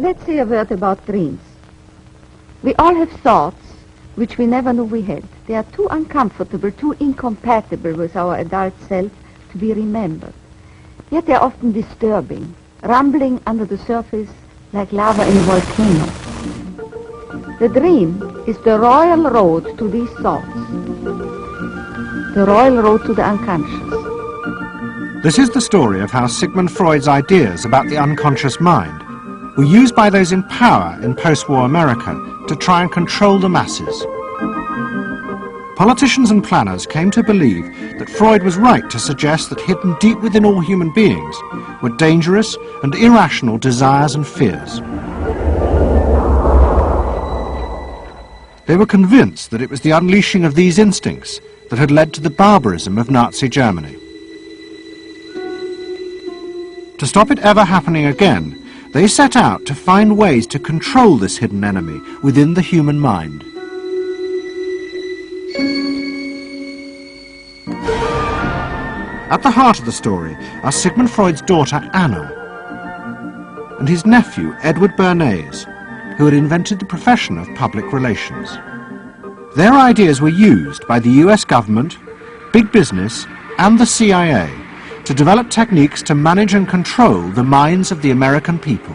let's say a word about dreams. We all have thoughts which we never knew we had. They are too uncomfortable, too incompatible with our adult self to be remembered. Yet they are often disturbing, rumbling under the surface like lava in a volcano. The dream is the royal road to these thoughts, the royal road to the unconscious. This is the story of how Sigmund Freud's ideas about the unconscious mind were used by those in power in post-war America to try and control the masses. Politicians and planners came to believe that Freud was right to suggest that hidden deep within all human beings were dangerous and irrational desires and fears. They were convinced that it was the unleashing of these instincts that had led to the barbarism of Nazi Germany. To stop it ever happening again, they set out to find ways to control this hidden enemy within the human mind. At the heart of the story are Sigmund Freud's daughter Anna and his nephew Edward Bernays, who had invented the profession of public relations. Their ideas were used by the US government, big business and the CIA to develop techniques to manage and control the minds of the American people.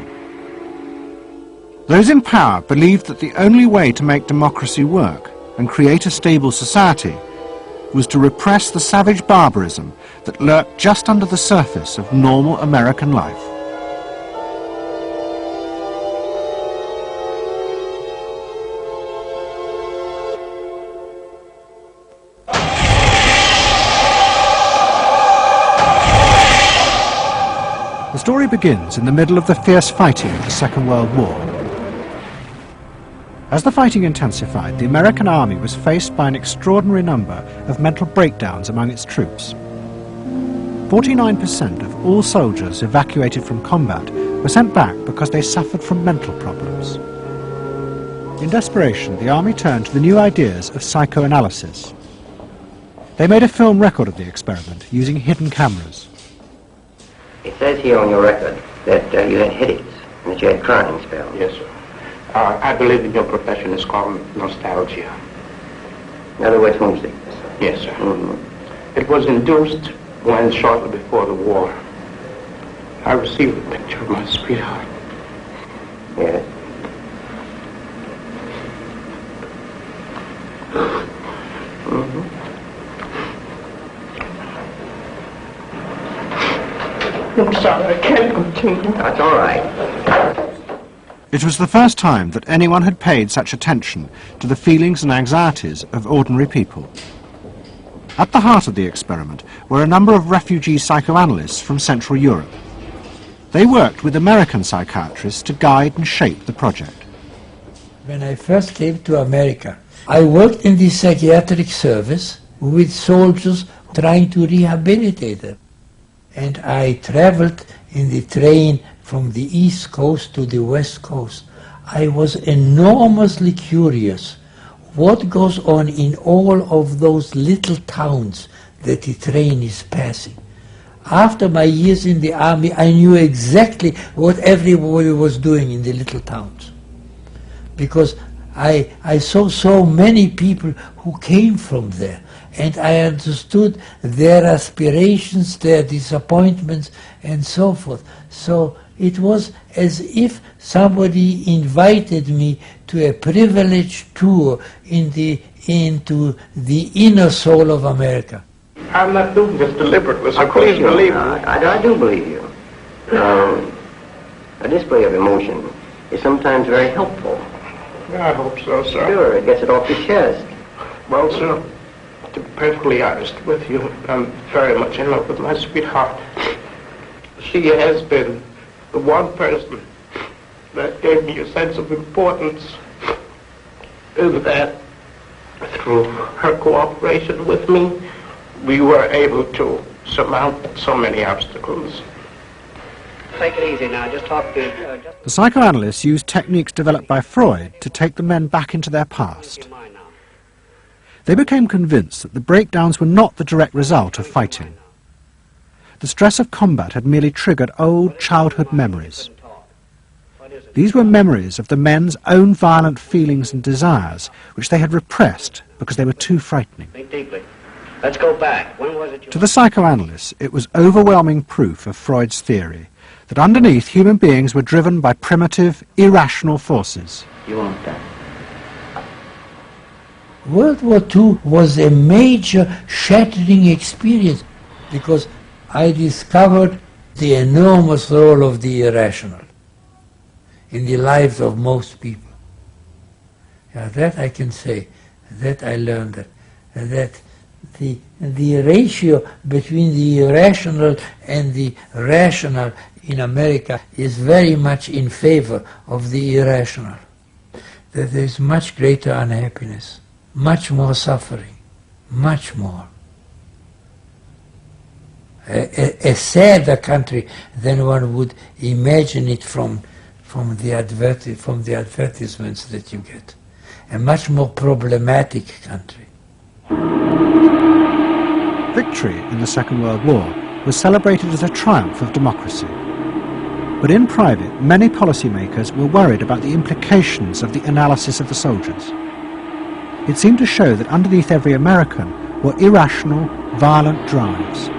Those in power believed that the only way to make democracy work and create a stable society was to repress the savage barbarism that lurked just under the surface of normal American life. The story begins in the middle of the fierce fighting of the Second World War. As the fighting intensified, the American army was faced by an extraordinary number of mental breakdowns among its troops. 49% of all soldiers evacuated from combat were sent back because they suffered from mental problems. In desperation, the army turned to the new ideas of psychoanalysis. They made a film record of the experiment using hidden cameras. It says here on your record that you had headaches and that you had crying spells. Yes, sir. I believe in your profession is called nostalgia. In other words, homesickness. Yes, sir. Mm-hmm. It was induced when, shortly before the war, I received a picture of my sweetheart. Yes. Mm-hmm. I'm sorry, I can't continue. That's all right. It was the first time that anyone had paid such attention to the feelings and anxieties of ordinary people. At the heart of the experiment were a number of refugee psychoanalysts from Central Europe. They worked with American psychiatrists to guide and shape the project. When I first came to America, I worked in the psychiatric service with soldiers trying to rehabilitate them. And I traveled in the train from the East Coast to the West Coast. I was enormously curious what goes on in all of those little towns that the train is passing. After my years in the army, I knew exactly what everybody was doing in the little towns. Because I saw so many people who came from there. And I understood their aspirations, their disappointments, and so forth. So it was as if somebody invited me to a privileged tour into the inner soul of America. I'm not doing this deliberately, so please believe me. I do believe you. A display of emotion is sometimes very helpful. I hope so, sir. Sure, it gets it off your chest. Well, sir, to be perfectly honest with you, I'm very much in love with my sweetheart. She has been the one person that gave me a sense of importance, and that through her cooperation with me, we were able to surmount so many obstacles. Take it easy now, just talk to... The psychoanalysts used techniques developed by Freud to take the men back into their past. They became convinced that the breakdowns were not the direct result of fighting. The stress of combat had merely triggered old childhood memories. These were memories of the men's own violent feelings and desires, which they had repressed because they were too frightening. Think deeply. Let's go back. When was it? To the psychoanalysts, it was overwhelming proof of Freud's theory that underneath human beings were driven by primitive, irrational forces. You want that? World War II was a major shattering experience because I discovered the enormous role of the irrational in the lives of most people. Yeah, that I can say, that I learned that the ratio between the irrational and the rational in America is very much in favor of the irrational. That there is much greater unhappiness, much more suffering, much more. A sadder country than one would imagine it from the advertisements that you get. A much more problematic country. Victory in the Second World War was celebrated as a triumph of democracy. But in private, many policymakers were worried about the implications of the analysis of the soldiers. It seemed to show that underneath every American were irrational, violent drives.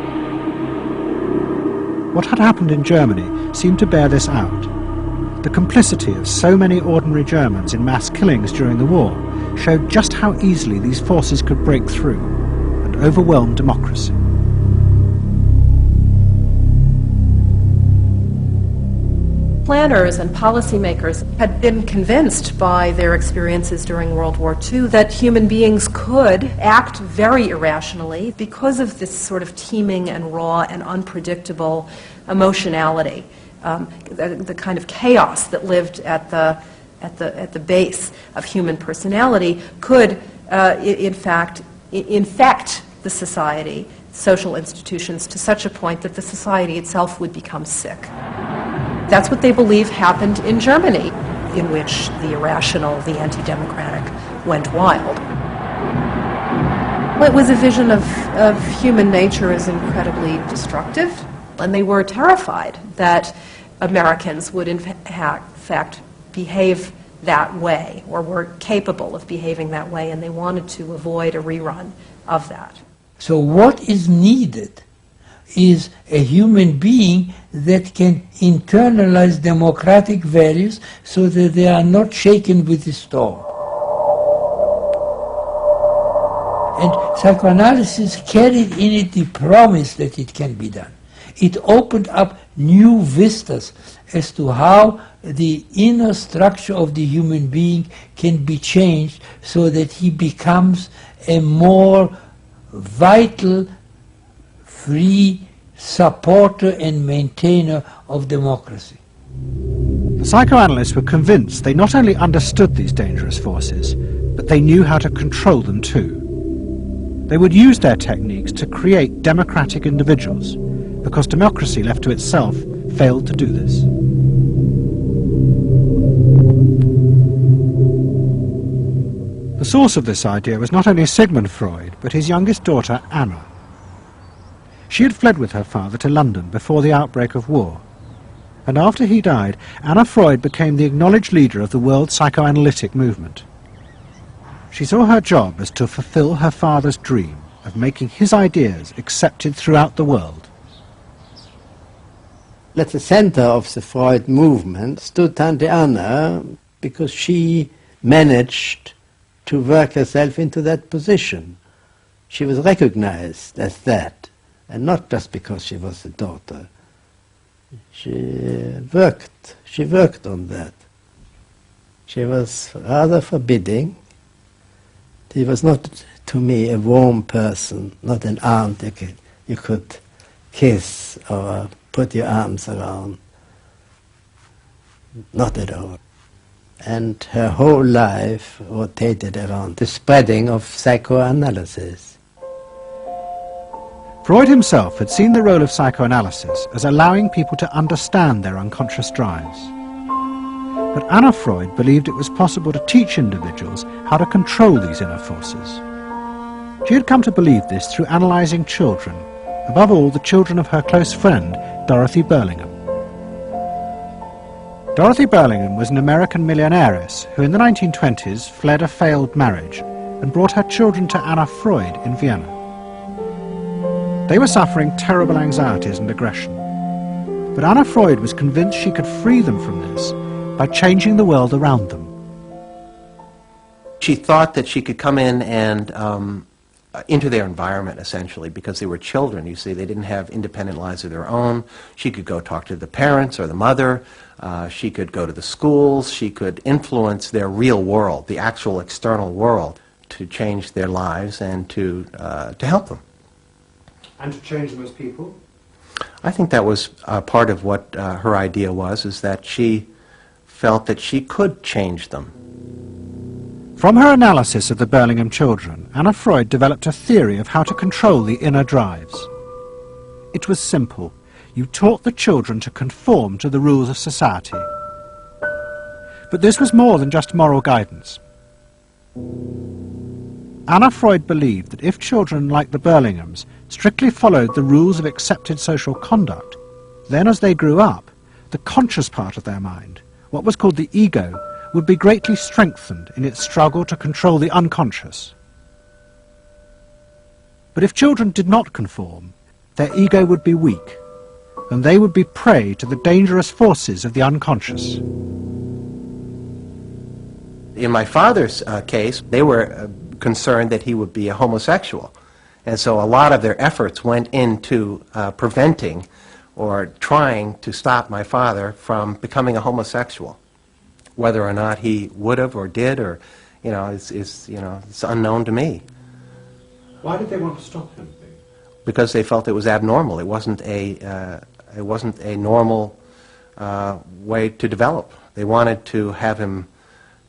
What had happened in Germany seemed to bear this out. The complicity of so many ordinary Germans in mass killings during the war showed just how easily these forces could break through and overwhelm democracy. Planners and policymakers had been convinced by their experiences during World War II that human beings could act very irrationally because of this sort of teeming and raw and unpredictable emotionality, the kind of chaos that lived at the base of human personality could, in fact, infect the society, social institutions, to such a point that the society itself would become sick. That's what they believe happened in Germany, in which the irrational, the anti-democratic, went wild. It was a vision of human nature as incredibly destructive, and they were terrified that Americans would in fact behave that way, or were capable of behaving that way, and they wanted to avoid a rerun of that. So what is needed is a human being that can internalize democratic values so that they are not shaken with the storm. And psychoanalysis carried in it the promise that it can be done. It opened up new vistas as to how the inner structure of the human being can be changed so that he becomes a more vital, free supporter and maintainer of democracy. The psychoanalysts were convinced they not only understood these dangerous forces, but they knew how to control them too. They would use their techniques to create democratic individuals, because democracy left to itself failed to do this. The source of this idea was not only Sigmund Freud, but his youngest daughter, Anna. She had fled with her father to London before the outbreak of war, and after he died, Anna Freud became the acknowledged leader of the world psychoanalytic movement. She saw her job as to fulfill her father's dream of making his ideas accepted throughout the world. At the center of the Freud movement stood Tante Anna, because she managed to work herself into that position. She was recognized as that, and not just because she was a daughter. She worked on that. She was rather forbidding. She was not, to me, a warm person, not an aunt you could kiss or put your arms around. Not at all. And her whole life rotated around the spreading of psychoanalysis. Freud himself had seen the role of psychoanalysis as allowing people to understand their unconscious drives. But Anna Freud believed it was possible to teach individuals how to control these inner forces. She had come to believe this through analysing children, above all the children of her close friend, Dorothy Burlingham. Dorothy Burlingham was an American millionairess who in the 1920s fled a failed marriage and brought her children to Anna Freud in Vienna. They were suffering terrible anxieties and aggression, but Anna Freud was convinced she could free them from this by changing the world around them. She thought that she could come in and into their environment, essentially, because they were children, you see. They didn't have independent lives of their own. She could go talk to the parents or the mother. She could go to the schools. She could influence their real world, the actual external world, to change their lives and to help them. And to change them as people? I think that was part of what her idea was, is that she felt that she could change them. From her analysis of the Burlingham children, Anna Freud developed a theory of how to control the inner drives. It was simple. You taught the children to conform to the rules of society. But this was more than just moral guidance. Anna Freud believed that if children like the Burlinghams strictly followed the rules of accepted social conduct, then as they grew up, the conscious part of their mind, what was called the ego, would be greatly strengthened in its struggle to control the unconscious. But if children did not conform, their ego would be weak, and they would be prey to the dangerous forces of the unconscious. In my father's case, they were concerned that he would be a homosexual, and so a lot of their efforts went into preventing or trying to stop my father from becoming a homosexual. Whether or not he would have or did, or, it's unknown to me. Why did they want to stop him? Because they felt it was abnormal. It wasn't a normal way to develop. They wanted to have him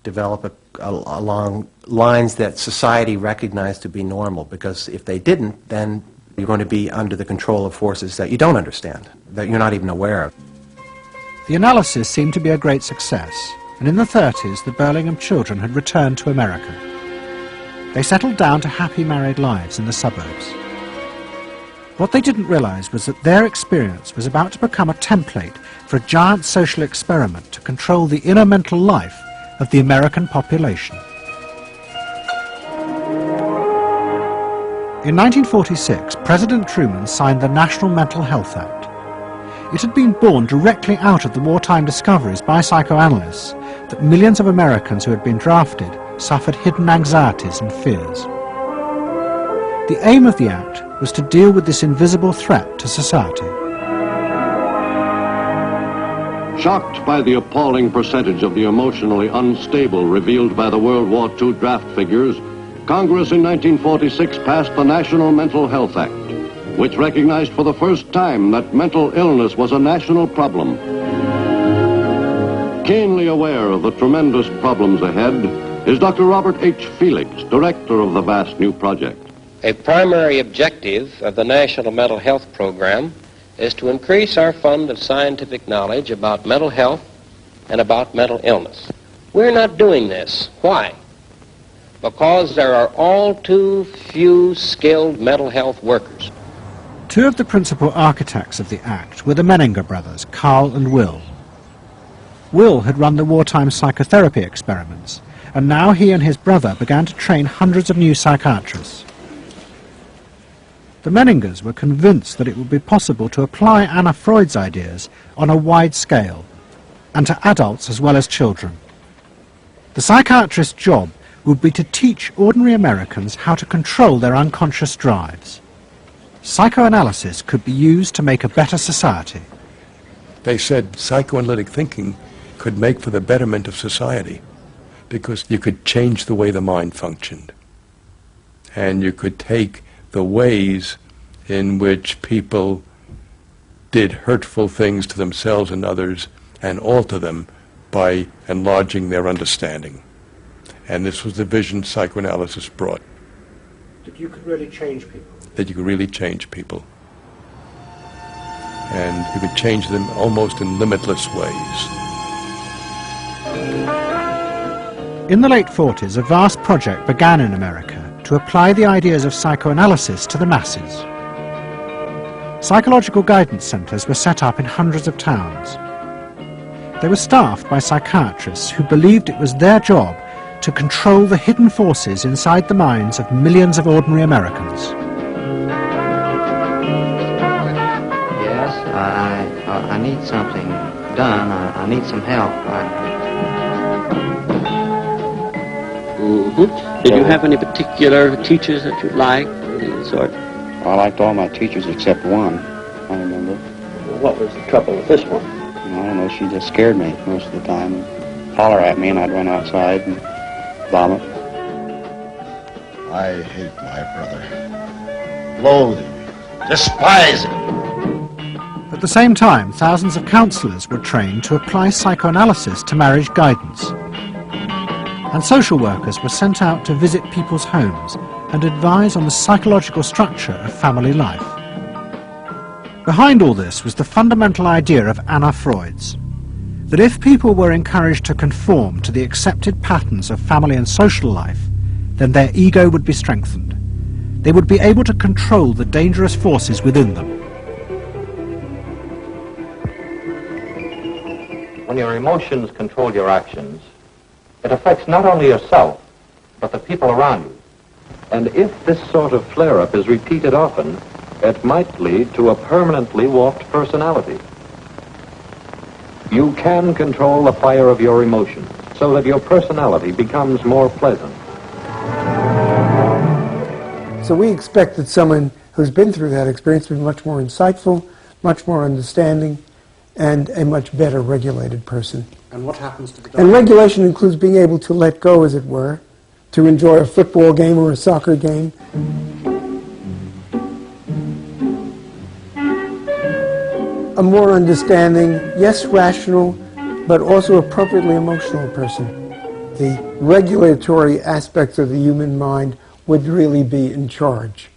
develop along lines that society recognized to be normal, because if they didn't, then you're going to be under the control of forces that you don't understand, that you're not even aware of. The analysis seemed to be a great success, and in the 30s the Burlingham children had returned to America. They settled down to happy married lives in the suburbs. What they didn't realize was that their experience was about to become a template for a giant social experiment to control the inner mental life of the American population. In 1946, President Truman signed the National Mental Health Act. It had been born directly out of the wartime discoveries by psychoanalysts that millions of Americans who had been drafted suffered hidden anxieties and fears. The aim of the Act was to deal with this invisible threat to society. Shocked by the appalling percentage of the emotionally unstable revealed by the World War II draft figures, Congress in 1946 passed the National Mental Health Act, which recognized for the first time that mental illness was a national problem. Keenly aware of the tremendous problems ahead is Dr. Robert H. Felix, director of the vast new project. A primary objective of the National Mental Health Program is to increase our fund of scientific knowledge about mental health and about mental illness. We're not doing this. Why? Because there are all too few skilled mental health workers. Two of the principal architects of the Act were the Menninger brothers, Carl and Will. Will had run the wartime psychotherapy experiments, and now he and his brother began to train hundreds of new psychiatrists. The Menningers were convinced that it would be possible to apply Anna Freud's ideas on a wide scale, and to adults as well as children. The psychiatrist's job would be to teach ordinary Americans how to control their unconscious drives. Psychoanalysis could be used to make a better society. They said psychoanalytic thinking could make for the betterment of society, because you could change the way the mind functioned, and you could take the ways in which people did hurtful things to themselves and others and alter them by enlarging their understanding. And this was the vision psychoanalysis brought. That you could really change people. That you could really change people. And you could change them almost in limitless ways. In the late 40s, a vast project began in America to apply the ideas of psychoanalysis to the masses. Psychological guidance centres were set up in hundreds of towns. They were staffed by psychiatrists who believed it was their job to control the hidden forces inside the minds of millions of ordinary Americans. Yes, I need something done. I need some help. Did you have any particular teachers that you liked, any sort? I liked all my teachers except one, I remember. What was the trouble with this one? I don't know, she just scared me most of the time. Holler at me and I'd run outside and vomit. I hate my brother. Loathe him. Despise him. At the same time, thousands of counsellors were trained to apply psychoanalysis to marriage guidance. And social workers were sent out to visit people's homes and advise on the psychological structure of family life. Behind all this was the fundamental idea of Anna Freud's, that if people were encouraged to conform to the accepted patterns of family and social life, then their ego would be strengthened. They would be able to control the dangerous forces within them. When your emotions control your actions, it affects not only yourself, but the people around you. And if this sort of flare-up is repeated often, it might lead to a permanently warped personality. You can control the fire of your emotions so that your personality becomes more pleasant. So we expect that someone who's been through that experience to be much more insightful, much more understanding, and a much better regulated person. And what happens to the And regulation includes being able to let go, as it were, to enjoy a football game or a soccer game. A more understanding, yes, rational, but also appropriately emotional person. The regulatory aspects of the human mind would really be in charge.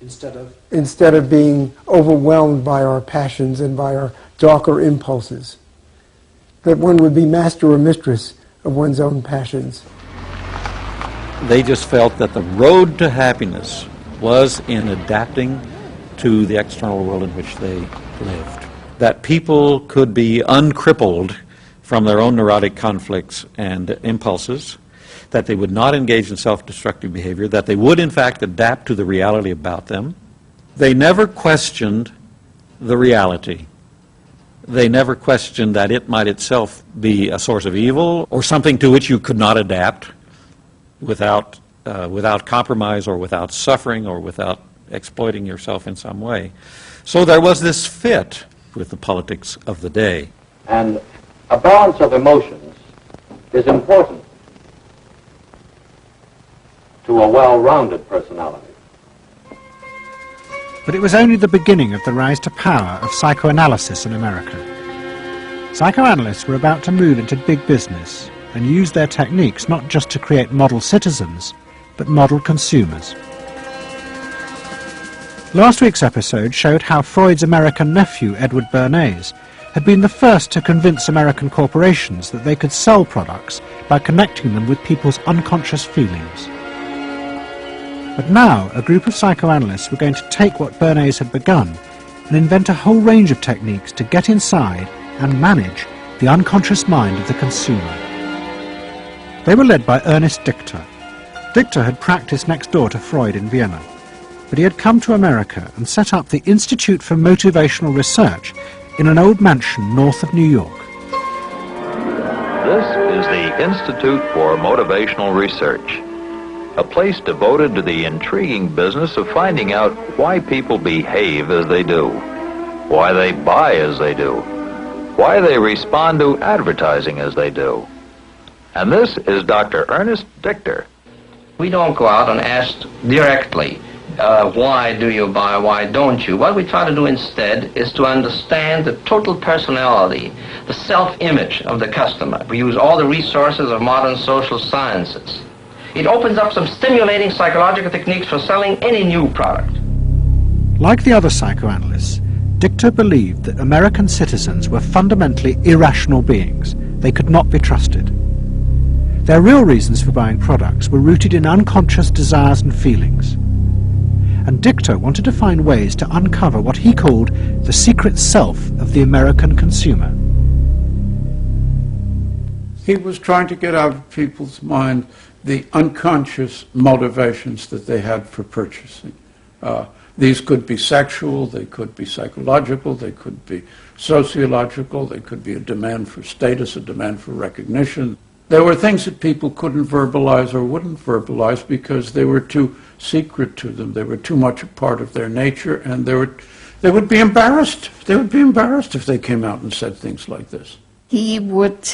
Instead of being overwhelmed by our passions and by our darker impulses. That one would be master or mistress of one's own passions. They just felt that the road to happiness was in adapting to the external world in which they lived. That people could be uncrippled from their own neurotic conflicts and impulses, that they would not engage in self-destructive behavior, that they would in fact adapt to the reality about them. They never questioned the reality. They never questioned that it might itself be a source of evil or something to which you could not adapt without compromise or without suffering or without exploiting yourself in some way. So there was this fit with the politics of the day. And a balance of emotions is important to a well-rounded personality. But it was only the beginning of the rise to power of psychoanalysis in America. Psychoanalysts were about to move into big business and use their techniques not just to create model citizens, but model consumers. Last week's episode showed how Freud's American nephew, Edward Bernays, had been the first to convince American corporations that they could sell products by connecting them with people's unconscious feelings. But now, a group of psychoanalysts were going to take what Bernays had begun and invent a whole range of techniques to get inside and manage the unconscious mind of the consumer. They were led by Ernest Dichter. Dichter had practiced next door to Freud in Vienna, but he had come to America and set up the Institute for Motivational Research in an old mansion north of New York. This is the Institute for Motivational Research, a place devoted to the intriguing business of finding out why people behave as they do, why they buy as they do, why they respond to advertising as they do. And this is Dr. Ernest Dichter. We don't go out and ask directly, why do you buy, why don't you? What we try to do instead is to understand the total personality, the self-image of the customer. We use all the resources of modern social sciences. It opens up some stimulating psychological techniques for selling any new product. Like the other psychoanalysts, Dichter believed that American citizens were fundamentally irrational beings. They could not be trusted. Their real reasons for buying products were rooted in unconscious desires and feelings. And Dichter wanted to find ways to uncover what he called the secret self of the American consumer. He was trying to get out of people's mind the unconscious motivations that they had for purchasing. These could be sexual, they could be psychological, they could be sociological, they could be a demand for status, a demand for recognition. There were things that people couldn't verbalize or wouldn't verbalize because they were too secret to them. They were too much a part of their nature, and they would be embarrassed. They would be embarrassed if they came out and said things like this. He would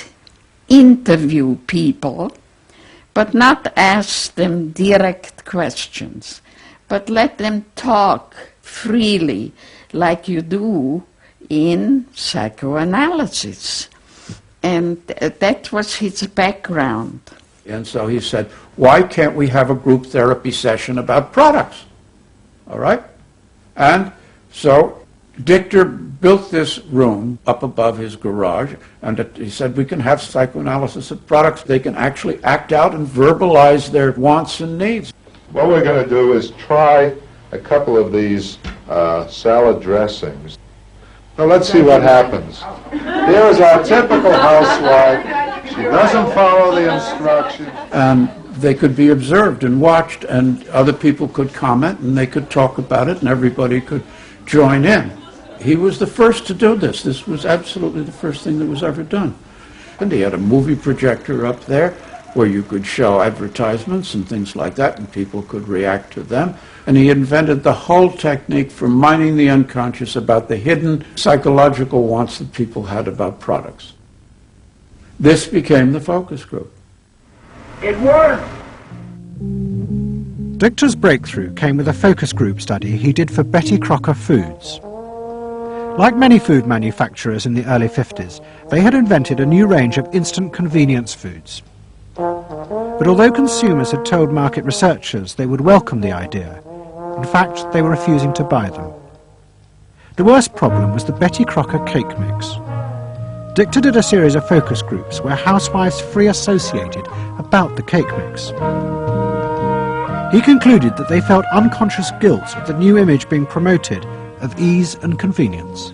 interview people, but not ask them direct questions, but let them talk freely like you do in psychoanalysis. And that was his background. And so he said, why can't we have a group therapy session about products? All right? And so Dichter built this room up above his garage, and he said we can have psychoanalysis of products. They can actually act out and verbalize their wants and needs. What we're going to do is try a couple of these salad dressings. Now let's see what happens. Here is our typical housewife. She doesn't follow the instructions. And they could be observed and watched, and other people could comment, and they could talk about it, and everybody could join in. He was the first to do this. This was absolutely the first thing that was ever done. And he had a movie projector up there where you could show advertisements and things like that, and people could react to them. And he invented the whole technique for mining the unconscious about the hidden psychological wants that people had about products. This became the focus group. It worked! Dichter's breakthrough came with a focus group study he did for Betty Crocker Foods. Like many food manufacturers in the early 50s, they had invented a new range of instant convenience foods. But although consumers had told market researchers they would welcome the idea, in fact, they were refusing to buy them. The worst problem was the Betty Crocker cake mix. Dichter did a series of focus groups where housewives free associated about the cake mix. He concluded that they felt unconscious guilt at the new image being promoted of ease and convenience.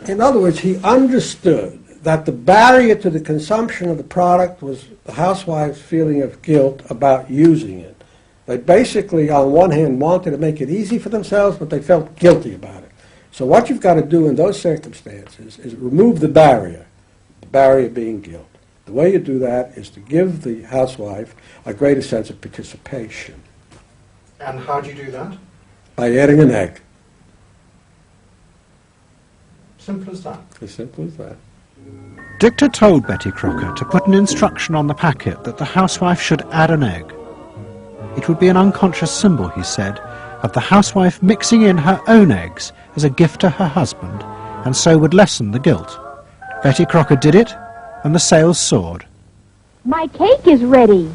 In other words, he understood that the barrier to the consumption of the product was the housewife's feeling of guilt about using it. They basically, on one hand, wanted to make it easy for themselves, but they felt guilty about it. So what you've got to do in those circumstances is remove the barrier being guilt. The way you do that is to give the housewife a greater sense of participation. And how do you do that? By adding an egg. Simple as that. As simple as that. Dichter told Betty Crocker to put an instruction on the packet that the housewife should add an egg. It would be an unconscious symbol, he said, of the housewife mixing in her own eggs as a gift to her husband, and so would lessen the guilt. Betty Crocker did it, and the sales soared. My cake is ready.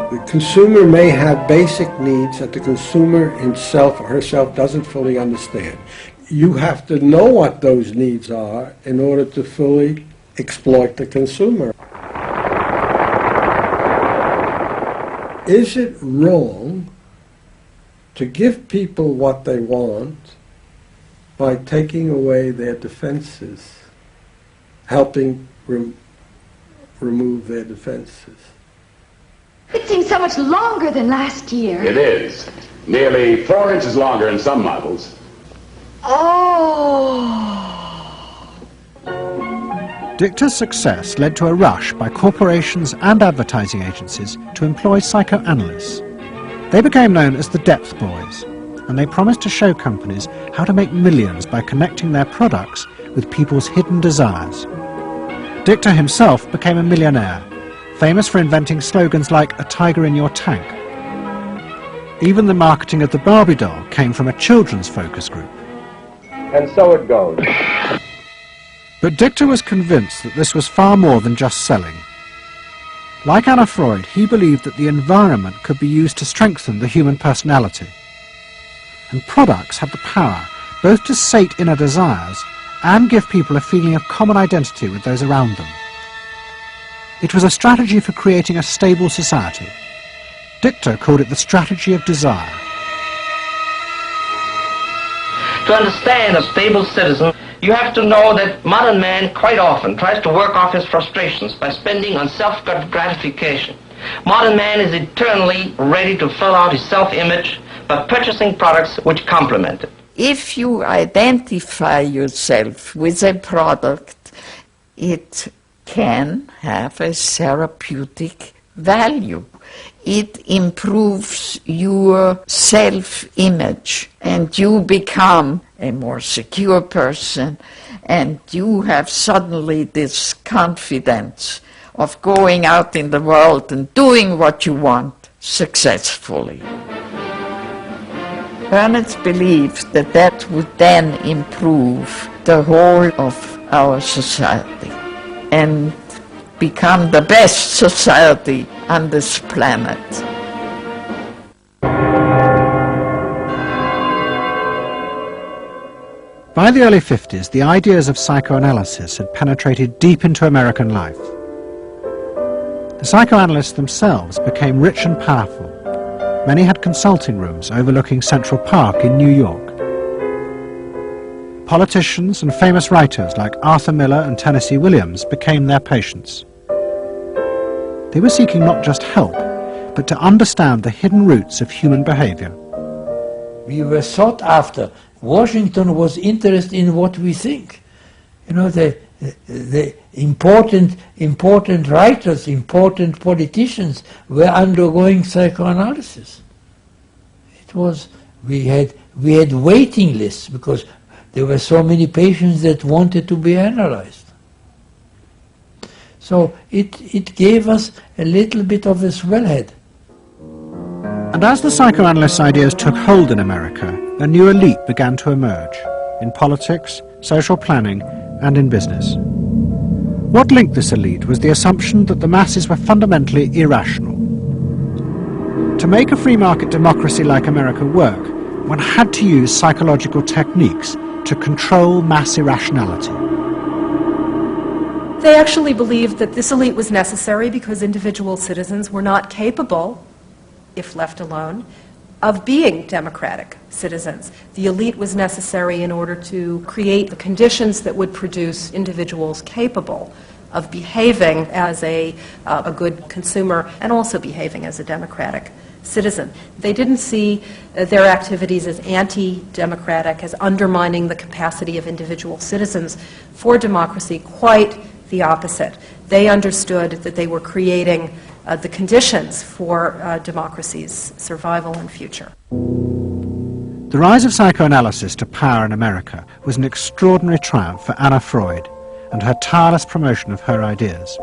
The consumer may have basic needs that the consumer himself or herself doesn't fully understand. You have to know what those needs are in order to fully exploit the consumer. Is it wrong to give people what they want by taking away their defenses, helping remove their defenses? It seems so much longer than last year. It is. Nearly 4 inches longer in some models. Oh! Dichter's success led to a rush by corporations and advertising agencies to employ psychoanalysts. They became known as the Depth Boys, and they promised to show companies how to make millions by connecting their products with people's hidden desires. Dichter himself became a millionaire, famous for inventing slogans like "a tiger in your tank." Even the marketing of the Barbie doll came from a children's focus group. And so it goes. But Dichter was convinced that this was far more than just selling. Like Anna Freud, he believed that the environment could be used to strengthen the human personality. And products have the power both to sate inner desires and give people a feeling of common identity with those around them. It was a strategy for creating a stable society. Dichter called it the strategy of desire. To understand a stable citizen, You have to know that modern man quite often tries to work off his frustrations by spending on self-gratification. Modern man is eternally ready to fill out his self-image by purchasing products which complement it. If you identify yourself with a product, it can have a therapeutic value. It improves your self-image, and you become a more secure person, and you have suddenly this confidence of going out in the world and doing what you want successfully. Bernays believed that that would then improve the whole of our society and become the best society on this planet. By the early 50s, the ideas of psychoanalysis had penetrated deep into American life. The psychoanalysts themselves became rich and powerful. Many had consulting rooms overlooking Central Park in New York. Politicians and famous writers like Arthur Miller and Tennessee Williams became their patients. They were seeking not just help, but to understand the hidden roots of human behavior. We were sought after. Washington was interested in what we think. You know, the important writers, important politicians were undergoing psychoanalysis. It was, we had waiting lists because there were so many patients that wanted to be analyzed. So it gave us a little bit of a swellhead. And as the psychoanalysts' ideas took hold in America, a new elite began to emerge in politics, social planning, and in business. What linked this elite was the assumption that the masses were fundamentally irrational. To make a free market democracy like America work, one had to use psychological techniques to control mass irrationality. They actually believed that this elite was necessary because individual citizens were not capable, if left alone, of being democratic citizens. The elite was necessary in order to create the conditions that would produce individuals capable of behaving as a good consumer and also behaving as a democratic citizen. They didn't see their activities as anti-democratic, as undermining the capacity of individual citizens for democracy. Quite the opposite. They understood that they were creating the conditions for democracy's survival and future. The rise of psychoanalysis to power in America was an extraordinary triumph for Anna Freud and her tireless promotion of her ideas.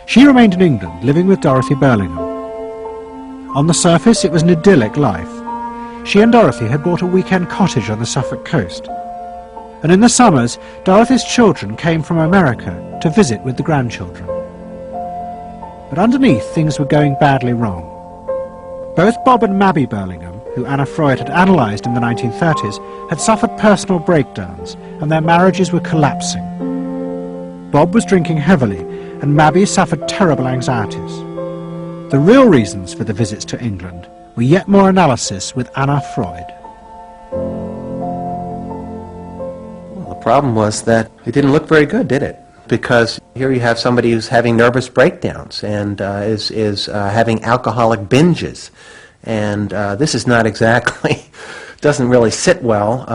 She remained in England, living with Dorothy Burlingham. On the surface, it was an idyllic life. She and Dorothy had bought a weekend cottage on the Suffolk coast. And in the summers, Dorothy's children came from America to visit with the grandchildren. But underneath, things were going badly wrong. Both Bob and Mabby Burlingham, who Anna Freud had analysed in the 1930s, had suffered personal breakdowns, and their marriages were collapsing. Bob was drinking heavily, and Mabby suffered terrible anxieties. The real reasons for the visits to England were yet more analysis with Anna Freud. Well, the problem was that it didn't look very good, did it? Because here you have somebody who's having nervous breakdowns and is having alcoholic binges. And this is not exactly, doesn't really sit well.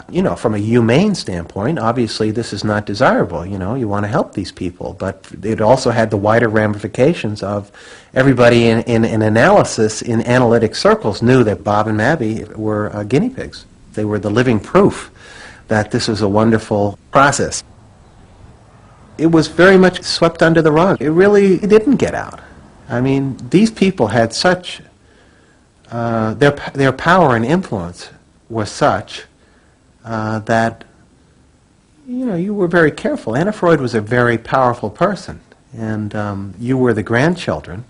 You know, from a humane standpoint, obviously this is not desirable. You know, you want to help these people. But it also had the wider ramifications of everybody in analysis, in analytic circles, knew that Bob and Mabby were guinea pigs. They were the living proof that this was a wonderful process. It was very much swept under the rug. It really didn't get out. I mean, these people had such, their power and influence was such that, you know, you were very careful. Anna Freud was a very powerful person, and you were the grandchildren,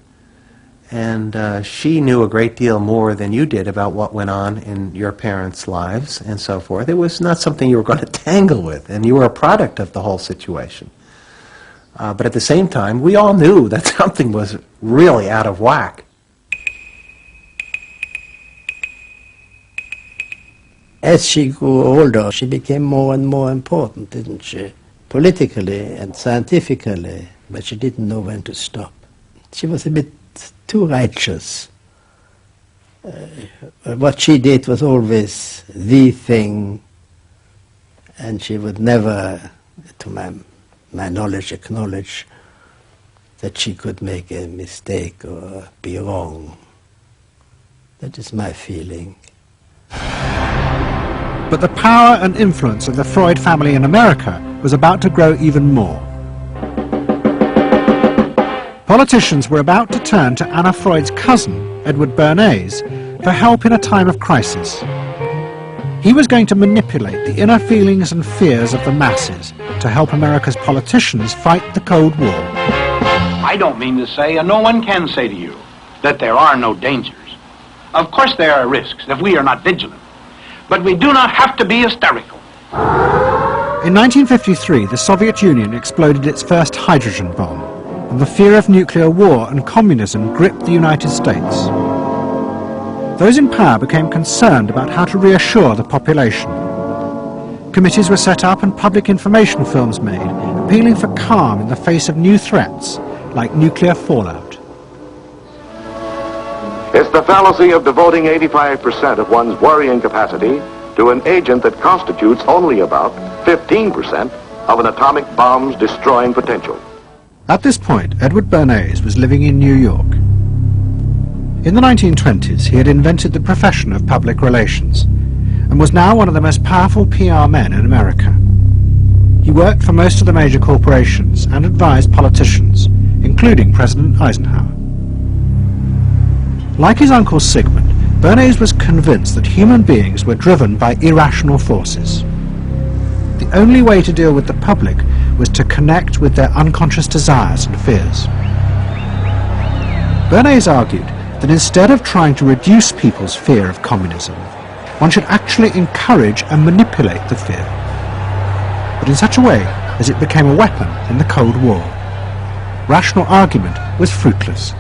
and she knew a great deal more than you did about what went on in your parents' lives and so forth. It was not something you were going to tangle with, and you were a product of the whole situation. But at the same time, we all knew that something was really out of whack. As she grew older, she became more and more important, didn't she? Politically and scientifically, but she didn't know when to stop. She was a bit too righteous. What she did was always the thing, and she would never, to my knowledge, acknowledge that she could make a mistake or be wrong. That is my feeling. But the power and influence of the Freud family in America was about to grow even more. Politicians were about to turn to Anna Freud's cousin, Edward Bernays, for help in a time of crisis. He was going to manipulate the inner feelings and fears of the masses to help America's politicians fight the Cold War. I don't mean to say, and no one can say to you, that there are no dangers. Of course there are risks if we are not vigilant. But we do not have to be hysterical. In 1953, the Soviet Union exploded its first hydrogen bomb, and the fear of nuclear war and communism gripped the United States. Those in power became concerned about how to reassure the population. Committees were set up and public information films made, appealing for calm in the face of new threats, like nuclear fallout. It's the fallacy of devoting 85% of one's worrying capacity to an agent that constitutes only about 15% of an atomic bomb's destroying potential. At this point, Edward Bernays was living in New York. In the 1920s, he had invented the profession of public relations and was now one of the most powerful PR men in America. He worked for most of the major corporations and advised politicians, including President Eisenhower. Like his uncle Sigmund, Bernays was convinced that human beings were driven by irrational forces. The only way to deal with the public was to connect with their unconscious desires and fears. Bernays argued that instead of trying to reduce people's fear of communism, one should actually encourage and manipulate the fear, but in such a way as it became a weapon in the Cold War. Rational argument was fruitless.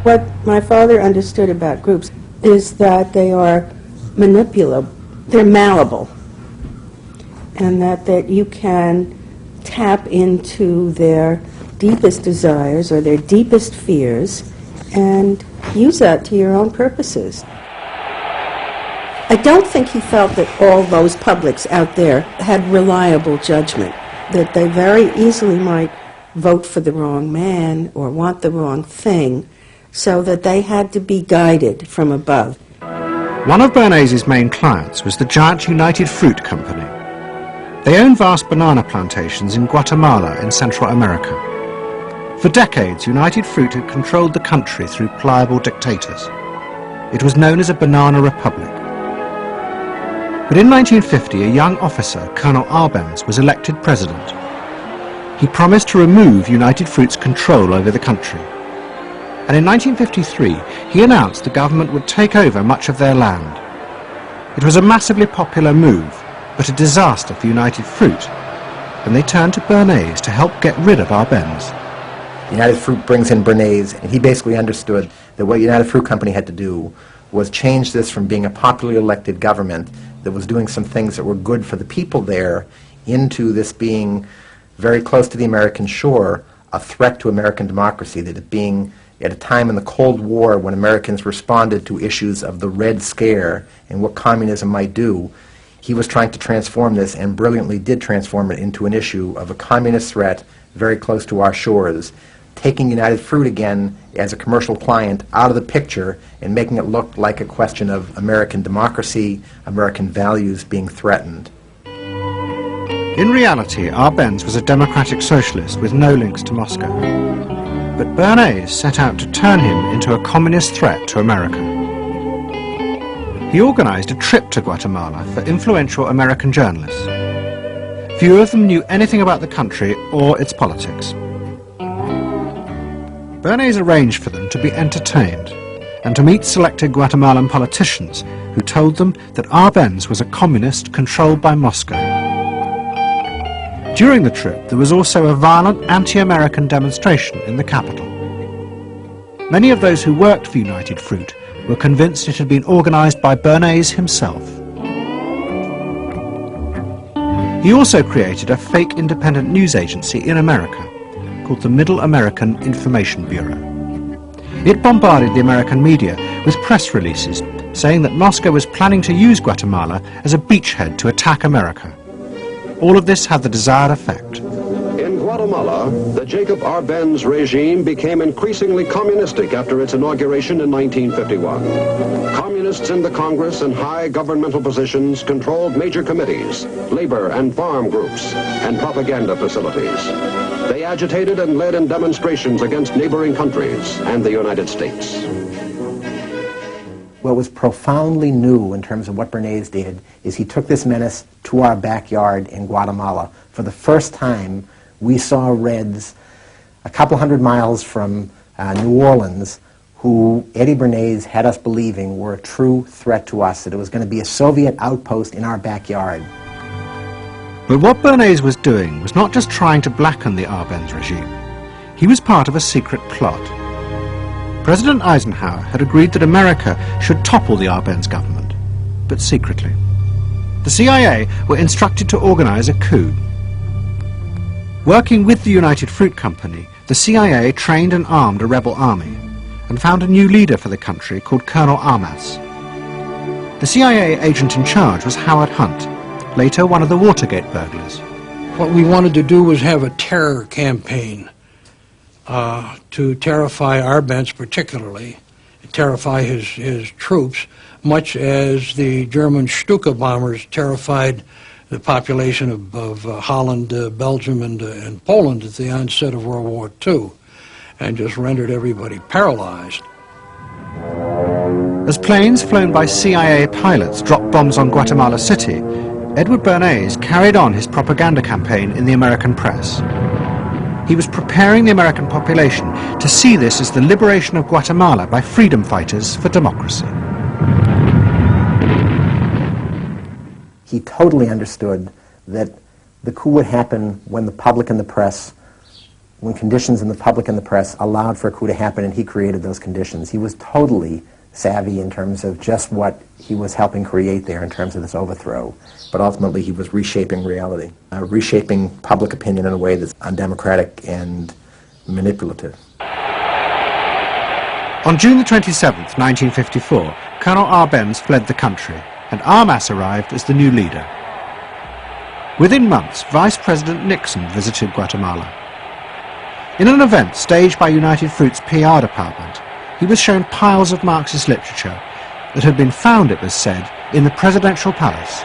What my father understood about groups is that they are manipulable, they're malleable, and that you can tap into their deepest desires or their deepest fears and use that to your own purposes. I don't think he felt that all those publics out there had reliable judgment, that they very easily might vote for the wrong man or want the wrong thing, so that they had to be guided from above. One of Bernays' main clients was the giant United Fruit Company. They owned vast banana plantations in Guatemala in Central America. For decades, United Fruit had controlled the country through pliable dictators. It was known as a banana republic. But in 1950, a young officer, Colonel Arbenz, was elected president. He promised to remove United Fruit's control over the country. And in 1953, he announced the government would take over much of their land. It was a massively popular move, but a disaster for United Fruit, and they turned to Bernays to help get rid of Arbenz. United Fruit brings in Bernays, and he basically understood that what United Fruit Company had to do was change this from being a popularly elected government that was doing some things that were good for the people there into this being very close to the American shore, a threat to American democracy, that it being at a time in the Cold War when Americans responded to issues of the Red Scare and what communism might do, he was trying to transform this, and brilliantly did transform it into an issue of a communist threat very close to our shores, taking United Fruit again as a commercial client out of the picture and making it look like a question of American democracy, American values being threatened. In reality, Arbenz was a democratic socialist with no links to Moscow. But Bernays set out to turn him into a communist threat to America. He organized a trip to Guatemala for influential American journalists. Few of them knew anything about the country or its politics. Bernays arranged for them to be entertained and to meet selected Guatemalan politicians who told them that Arbenz was a communist controlled by Moscow. During the trip, there was also a violent anti-American demonstration in the capital. Many of those who worked for United Fruit were convinced it had been organized by Bernays himself. He also created a fake independent news agency in America called the Middle American Information Bureau. It bombarded the American media with press releases saying that Moscow was planning to use Guatemala as a beachhead to attack America. All of this had the desired effect. In Guatemala, the Jacob Arbenz regime became increasingly communistic after its inauguration in 1951. Communists in the Congress and high governmental positions controlled major committees, labor and farm groups, and propaganda facilities. They agitated and led in demonstrations against neighboring countries and the United States. What was profoundly new in terms of what Bernays did is he took this menace to our backyard in Guatemala. For the first time, we saw Reds a couple hundred miles from New Orleans who Eddie Bernays had us believing were a true threat to us, that it was going to be a Soviet outpost in our backyard. But what Bernays was doing was not just trying to blacken the Arbenz regime. He was part of a secret plot. President Eisenhower had agreed that America should topple the Arbenz government, but secretly. The CIA were instructed to organize a coup. Working with the United Fruit Company, the CIA trained and armed a rebel army and found a new leader for the country called Colonel Armas. The CIA agent in charge was Howard Hunt, later one of the Watergate burglars. What we wanted to do was have a terror campaign to terrify Arbenz particularly, terrify his troops, much as the German Stuka bombers terrified the population of Holland, Belgium, and Poland at the onset of World War II, and just rendered everybody paralyzed. As planes flown by CIA pilots dropped bombs on Guatemala City, Edward Bernays carried on his propaganda campaign in the American press. He was preparing the American population to see this as the liberation of Guatemala by freedom fighters for democracy. He totally understood that the coup would happen when the public and the press, when conditions in the public and the press allowed for a coup to happen, and he created those conditions. He was totally savvy in terms of just what he was helping create there in terms of this overthrow. But ultimately he was reshaping reality, reshaping public opinion in a way that's undemocratic and manipulative. On June the 27th, 1954, Colonel Arbenz fled the country, and Armas arrived as the new leader. Within months, Vice President Nixon visited Guatemala. In an event staged by United Fruit's PR department, he was shown piles of Marxist literature that had been found, it was said, in the presidential palace.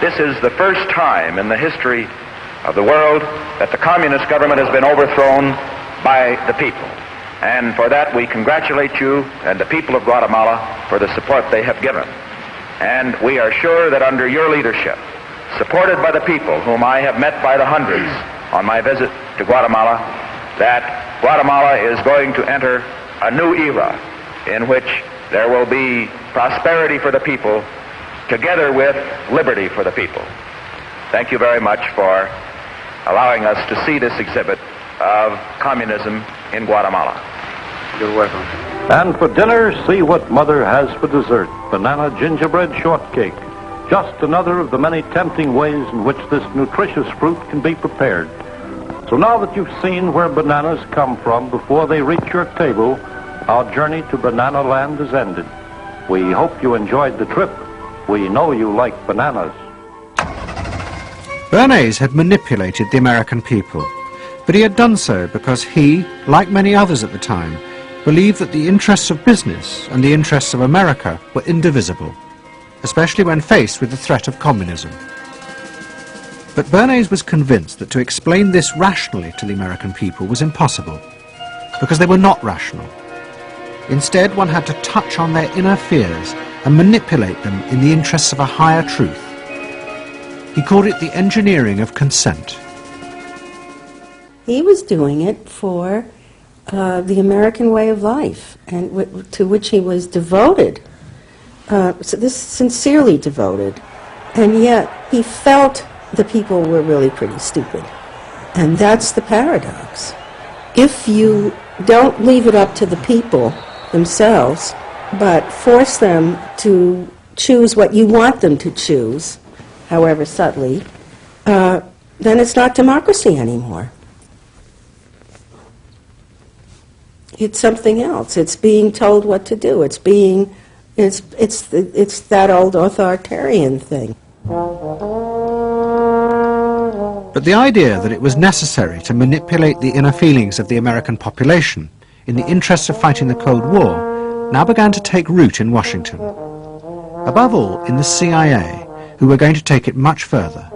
This is the first time in the history of the world that the communist government has been overthrown by the people. And for that we congratulate you and the people of Guatemala for the support they have given. And we are sure that under your leadership, supported by the people whom I have met by the hundreds on my visit to Guatemala, that Guatemala is going to enter a new era in which there will be prosperity for the people together with liberty for the people. Thank you very much for allowing us to see this exhibit of communism in Guatemala. You're welcome. And for dinner, see what Mother has for dessert. Banana gingerbread shortcake. Just another of the many tempting ways in which this nutritious fruit can be prepared. So now that you've seen where bananas come from before they reach your table, our journey to Banana Land is ended. We hope you enjoyed the trip. We know you like bananas. Bernays had manipulated the American people, but he had done so because he, like many others at the time, believed that the interests of business and the interests of America were indivisible, especially when faced with the threat of communism. But Bernays was convinced that to explain this rationally to the American people was impossible, because they were not rational. Instead, one had to touch on their inner fears and manipulate them in the interests of a higher truth. He called it the engineering of consent. He was doing it for the American way of life, and to which he was devoted. So this sincerely devoted, and yet he felt the people were really pretty stupid. And that's the paradox. If you don't leave it up to the people themselves, but force them to choose what you want them to choose, however subtly, then it's not democracy anymore. It's something else. It's being told what to do. It's that old authoritarian thing. But the idea that it was necessary to manipulate the inner feelings of the American population in the interests of fighting the Cold War now began to take root in Washington. Above all, in the CIA, who were going to take it much further.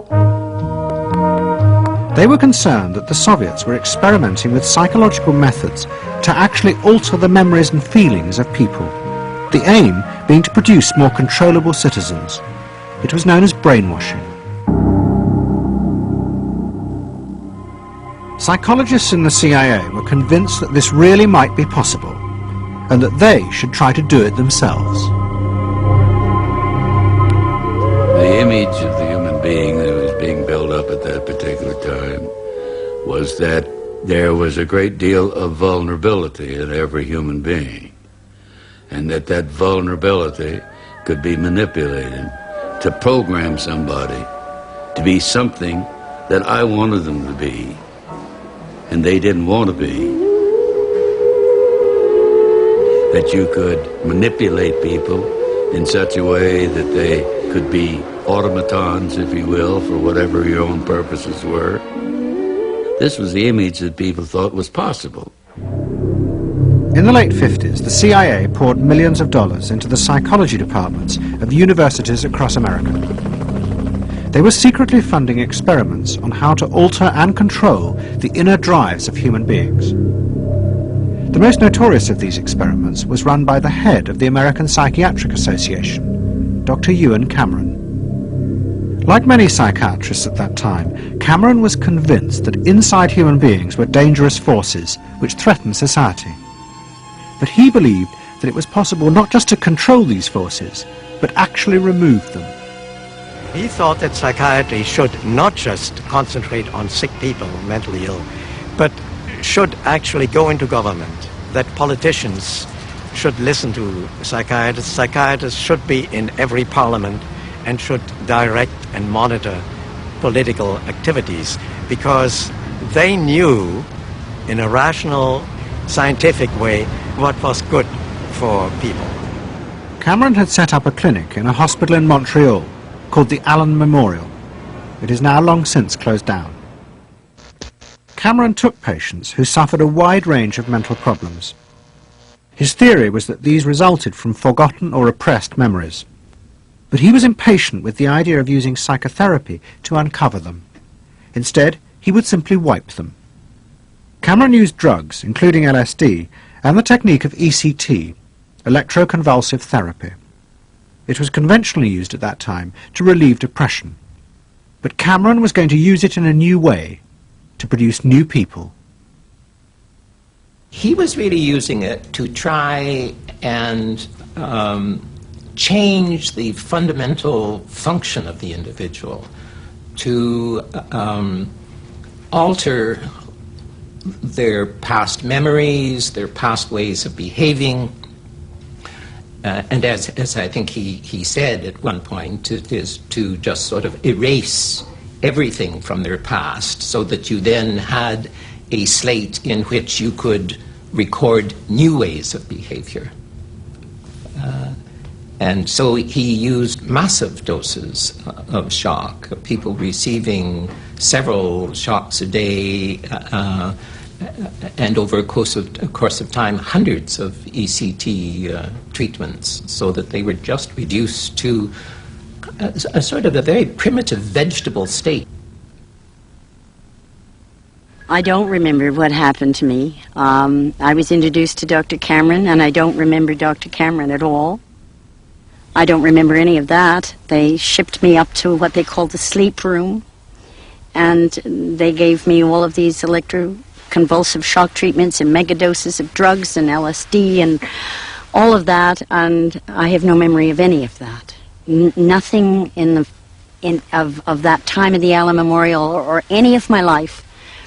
They were concerned that the Soviets were experimenting with psychological methods to actually alter the memories and feelings of people, the aim being to produce more controllable citizens. It was known as brainwashing. Psychologists in the CIA were convinced that this really might be possible, and that they should try to do it themselves. The image of the human being that was being built up at that particular time was that there was a great deal of vulnerability in every human being, and that vulnerability could be manipulated to program somebody to be something that I wanted them to be, and they didn't want to be. That you could manipulate people in such a way that they could be automatons, if you will, for whatever your own purposes were. This was the image that people thought was possible. In the late 50s, the CIA poured millions of dollars into the psychology departments of universities across America. They were secretly funding experiments on how to alter and control the inner drives of human beings. The most notorious of these experiments was run by the head of the American Psychiatric Association, Dr. Ewan Cameron. Like many psychiatrists at that time, Cameron was convinced that inside human beings were dangerous forces which threatened society. But he believed that it was possible not just to control these forces, but actually remove them. He thought that psychiatry should not just concentrate on sick people, mentally ill, but should actually go into government, that politicians should listen to psychiatrists. Psychiatrists should be in every parliament and should direct and monitor political activities, because they knew in a rational, scientific way what was good for people. Cameron had set up a clinic in a hospital in Montreal called the Allen Memorial. It is now long since closed down. Cameron took patients who suffered a wide range of mental problems. His theory was that these resulted from forgotten or repressed memories. But he was impatient with the idea of using psychotherapy to uncover them. Instead, he would simply wipe them. Cameron used drugs, including LSD, and the technique of ECT, electroconvulsive therapy. It was conventionally used at that time to relieve depression. But Cameron was going to use it in a new way, to produce new people. He was really using it to try and change the fundamental function of the individual, to alter their past memories, their past ways of behaving, and as I think he said at one point, it is to just sort of erase everything from their past so that you then had a slate in which you could record new ways of behavior. And so he used massive doses of shock, people receiving several shocks a day, and over a course of time, hundreds of ECT treatments, so that they were just reduced to a sort of a very primitive vegetable state. I don't remember what happened to me. I was introduced to Dr. Cameron, and I don't remember Dr. Cameron at all. I don't remember any of that. They shipped me up to what they called the sleep room, and they gave me all of these electroconvulsive shock treatments and megadoses of drugs and LSD and all of that, and I have no memory of any of that. Nothing of that time of the Allen Memorial or any of my life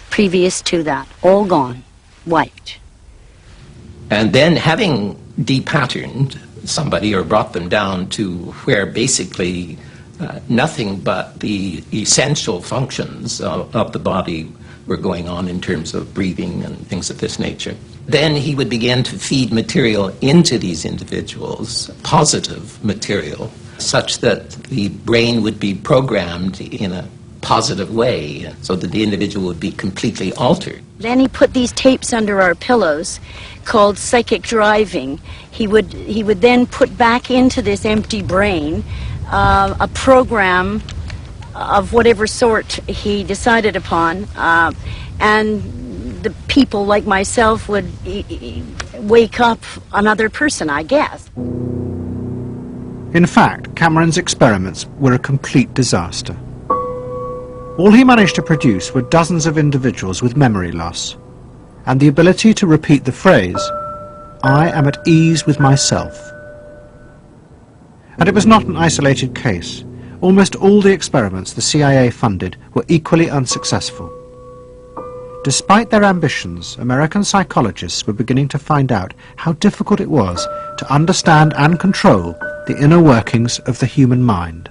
previous to that. All gone. Wiped. And then, having depatterned somebody or brought them down to where basically nothing but the essential functions of the body were going on in terms of breathing and things of this nature. Then he would begin to feed material into these individuals, positive material, such that the brain would be programmed in a positive way, so that the individual would be completely altered. Then he put these tapes under our pillows called psychic driving. He would then put back into this empty brain a program of whatever sort he decided upon, and the people like myself would wake up another person, I guess. In fact, Cameron's experiments were a complete disaster. All he managed to produce were dozens of individuals with memory loss, and the ability to repeat the phrase, "I am at ease with myself." And it was not an isolated case. Almost all the experiments the CIA funded were equally unsuccessful. Despite their ambitions, American psychologists were beginning to find out how difficult it was to understand and control the inner workings of the human mind.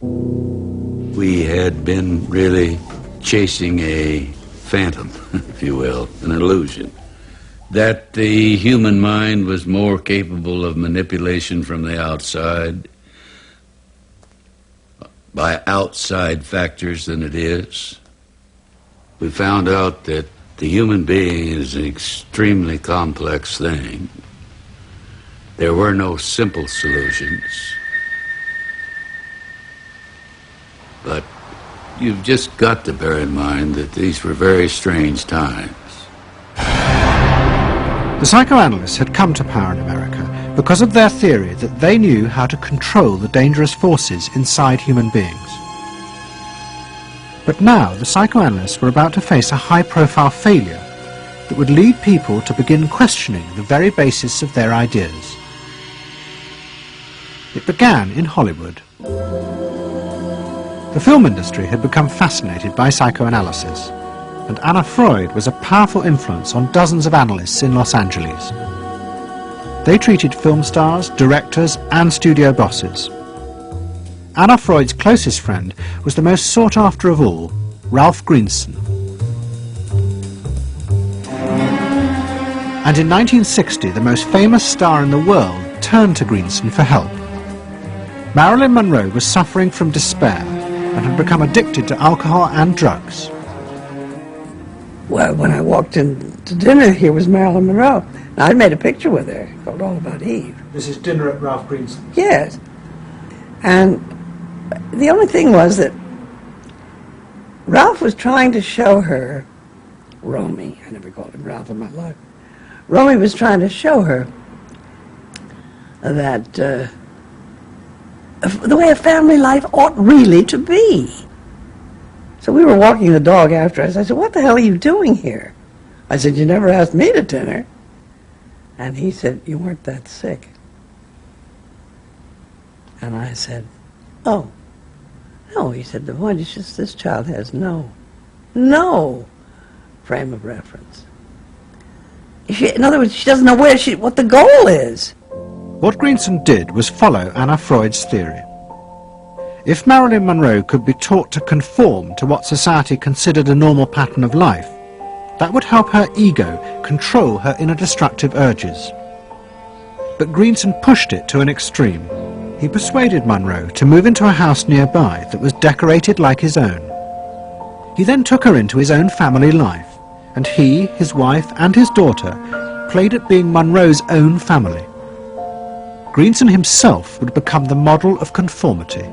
We had been really chasing a phantom, if you will, an illusion, that the human mind was more capable of manipulation from the outside by outside factors than it is. We found out that the human being is an extremely complex thing. There were no simple solutions. But you've just got to bear in mind that these were very strange times. The psychoanalysts had come to power in America because of their theory that they knew how to control the dangerous forces inside human beings. But now the psychoanalysts were about to face a high-profile failure that would lead people to begin questioning the very basis of their ideas. It began in Hollywood. The film industry had become fascinated by psychoanalysis, and Anna Freud was a powerful influence on dozens of analysts in Los Angeles. They treated film stars, directors, and studio bosses. Anna Freud's closest friend was the most sought after of all, Ralph Greenson. And in 1960, the most famous star in the world turned to Greenson for help. Marilyn Monroe was suffering from despair and had become addicted to alcohol and drugs. Well, when I walked in to dinner, here was Marilyn Monroe. Now, I'd made a picture with her called All About Eve. This is dinner at Ralph Greenson's. Yes. And the only thing was that Ralph was trying to show her, Romy, I never called him Ralph in my life, Romy was trying to show her that the way a family life ought really to be. So we were walking the dog after us. I said, "What the hell are you doing here?" I said, "You never asked me to dinner." And he said, "You weren't that sick." And I said, "Oh, no." He said, "The point is just this child has no frame of reference. In other words, she doesn't know what the goal is." What Greenson did was follow Anna Freud's theory. If Marilyn Monroe could be taught to conform to what society considered a normal pattern of life, that would help her ego control her inner destructive urges. But Greenson pushed it to an extreme. He persuaded Monroe to move into a house nearby that was decorated like his own. He then took her into his own family life, and he, his wife, and his daughter played at being Monroe's own family. Greenson himself would become the model of conformity.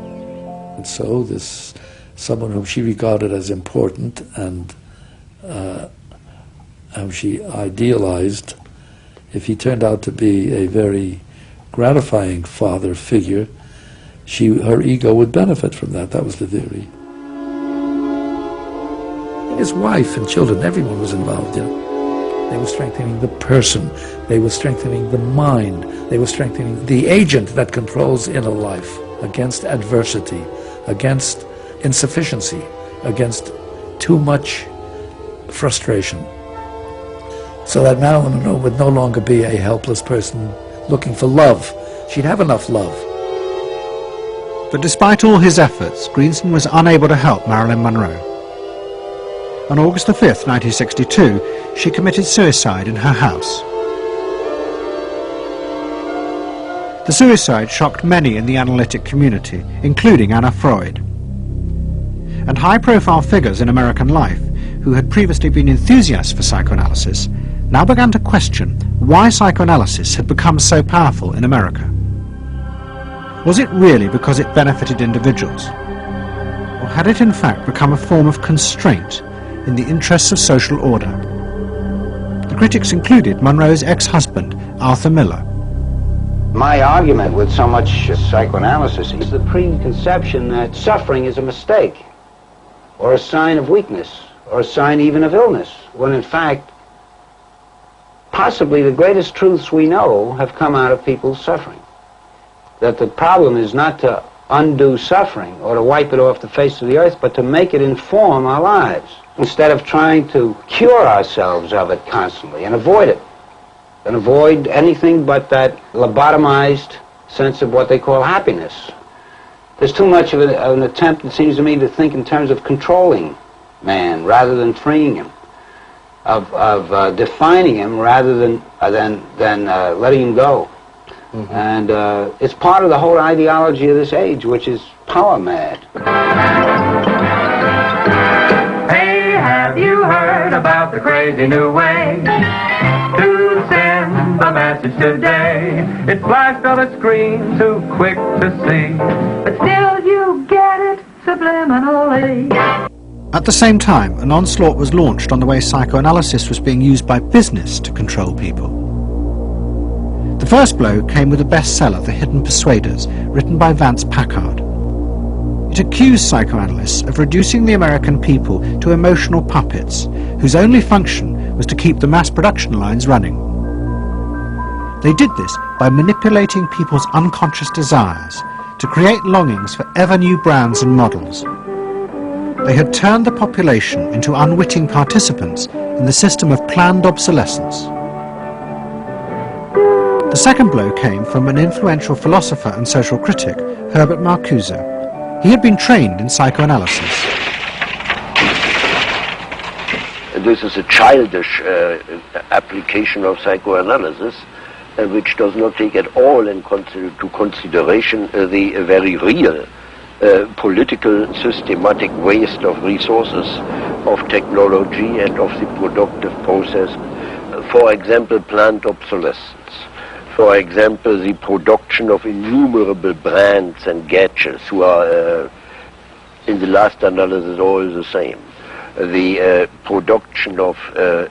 And so this, someone whom she regarded as important and whom she idealized, if he turned out to be a very gratifying father figure, her ego would benefit from that. That was the theory. His wife and children, everyone was involved, you know. They were strengthening the person, they were strengthening the mind, they were strengthening the agent that controls inner life against adversity, against insufficiency, against too much frustration. So that Marilyn Monroe would no longer be a helpless person looking for love. She'd have enough love. But despite all his efforts, Greenson was unable to help Marilyn Monroe. On August the 5th, 1962, she committed suicide in her house. The suicide shocked many in the analytic community, including Anna Freud. And high-profile figures in American life, who had previously been enthusiasts for psychoanalysis, now began to question why psychoanalysis had become so powerful in America. Was it really because it benefited individuals? Or had it in fact become a form of constraint in the interests of social order? The critics included Monroe's ex-husband, Arthur Miller. My argument with so much psychoanalysis is the preconception that suffering is a mistake, or a sign of weakness, or a sign even of illness, when in fact, possibly the greatest truths we know have come out of people's suffering. That the problem is not to undo suffering or to wipe it off the face of the earth, but to make it inform our lives, instead of trying to cure ourselves of it constantly and avoid it. And avoid anything but that lobotomized sense of what they call happiness. There's too much of an attempt, it seems to me, to think in terms of controlling man rather than freeing him, of defining him rather than letting him go. Mm-hmm. And it's part of the whole ideology of this age, which is power mad. Hey, have you heard about the crazy new way to send a message today? It flashed on a screen too quick to see, but still you get it subliminally. At the same time, an onslaught was launched on the way psychoanalysis was being used by business to control people. The first blow came with a bestseller, The Hidden Persuaders, written by Vance Packard. It accused psychoanalysts of reducing the American people to emotional puppets, whose only function was to keep the mass production lines running. They did this by manipulating people's unconscious desires to create longings for ever new brands and models. They had turned the population into unwitting participants in the system of planned obsolescence. The second blow came from an influential philosopher and social critic, Herbert Marcuse. He had been trained in psychoanalysis. This is a childish application of psychoanalysis, which does not take at all into consideration the very real political systematic waste of resources, of technology and of the productive process. For example, planned obsolescence. For example, the production of innumerable brands and gadgets who are, in the last analysis, all the same. The production of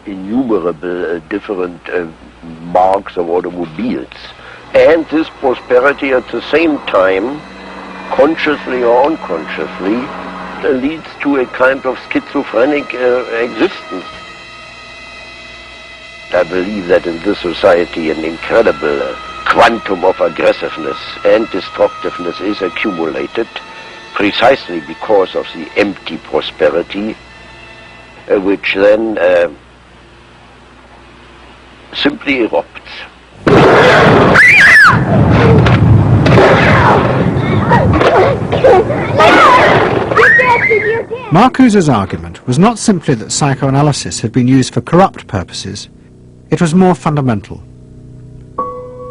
innumerable different marks of automobiles. And this prosperity at the same time, consciously or unconsciously, leads to a kind of schizophrenic existence. I believe that in this society an incredible quantum of aggressiveness and destructiveness is accumulated precisely because of the empty prosperity, which then simply erupts. Marcuse's argument was not simply that psychoanalysis had been used for corrupt purposes. It was more fundamental.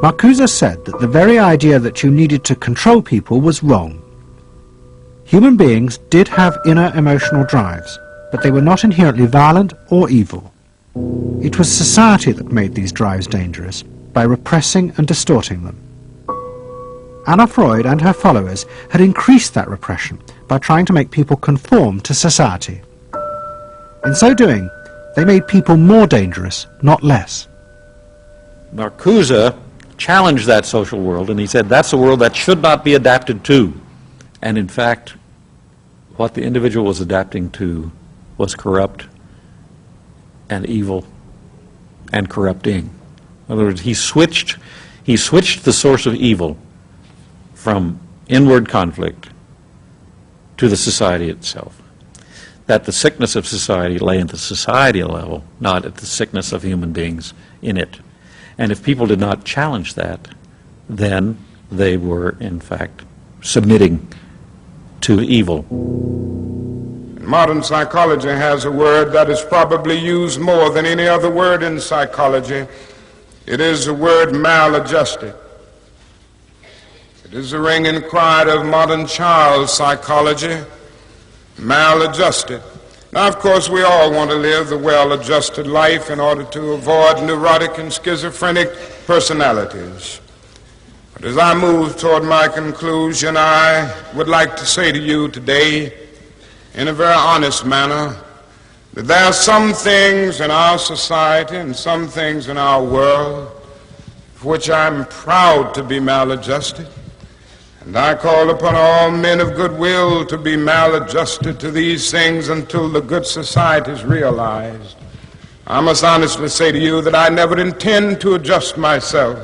Marcuse said that the very idea that you needed to control people was wrong. Human beings did have inner emotional drives, but they were not inherently violent or evil. It was society that made these drives dangerous by repressing and distorting them. Anna Freud and her followers had increased that repression by trying to make people conform to society. In so doing, they made people more dangerous, not less. Marcuse challenged that social world, and he said that's a world that should not be adapted to. And in fact, what the individual was adapting to was corrupt and evil and corrupting. In other words, he switched the source of evil from inward conflict to the society itself. That the sickness of society lay at the society level, not at the sickness of human beings in it. And if people did not challenge that, then they were, in fact, submitting to evil. Modern psychology has a word that is probably used more than any other word in psychology. It is the word maladjusted. It is the ringing cry of modern child psychology, maladjusted. Now, of course, we all want to live the well-adjusted life in order to avoid neurotic and schizophrenic personalities. But as I move toward my conclusion, I would like to say to you today, in a very honest manner, that there are some things in our society and some things in our world for which I'm proud to be maladjusted. And I call upon all men of goodwill to be maladjusted to these things until the good society is realized. I must honestly say to you that I never intend to adjust myself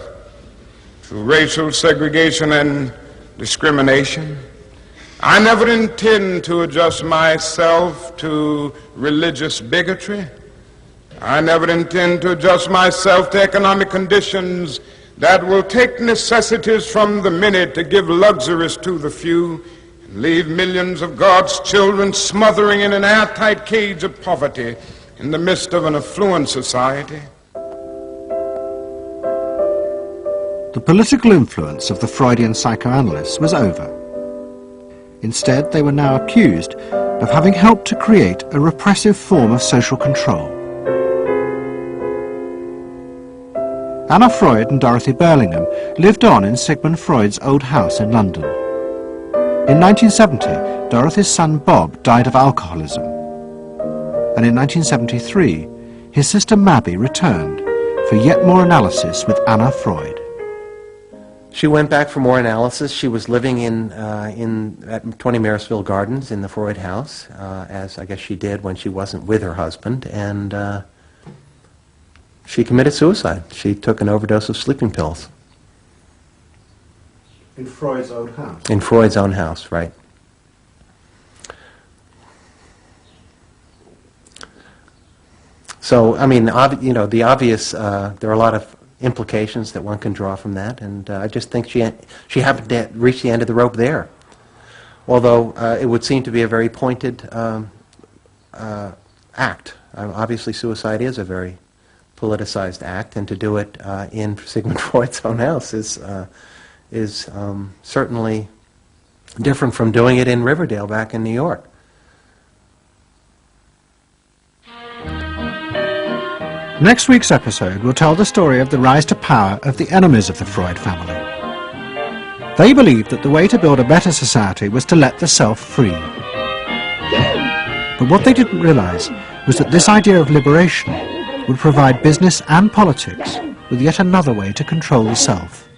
to racial segregation and discrimination. I never intend to adjust myself to religious bigotry. I never intend to adjust myself to economic conditions that will take necessities from the many to give luxuries to the few and leave millions of God's children smothering in an airtight cage of poverty in the midst of an affluent society. The political influence of the Freudian psychoanalysts was over. Instead, they were now accused of having helped to create a repressive form of social control. Anna Freud and Dorothy Burlingham lived on in Sigmund Freud's old house in London. In 1970, Dorothy's son Bob died of alcoholism. And in 1973, his sister Mabby returned for yet more analysis with Anna Freud. She went back for more analysis. She was living at 20 Marisville Gardens in the Freud house, as I guess she did when she wasn't with her husband, and she committed suicide. She took an overdose of sleeping pills. In Freud's own house? In Freud's own house, right. So, I mean, the obvious, there are a lot of implications that one can draw from that, and I just think she happened to reach the end of the rope there. Although it would seem to be a very pointed act. Obviously, suicide is a very politicized act, and to do it in Sigmund Freud's own house is certainly different from doing it in Riverdale back in New York. Next week's episode will tell the story of the rise to power of the enemies of the Freud family. They believed that the way to build a better society was to let the self free. But what they didn't realize was that this idea of liberation would provide business and politics with yet another way to control the self.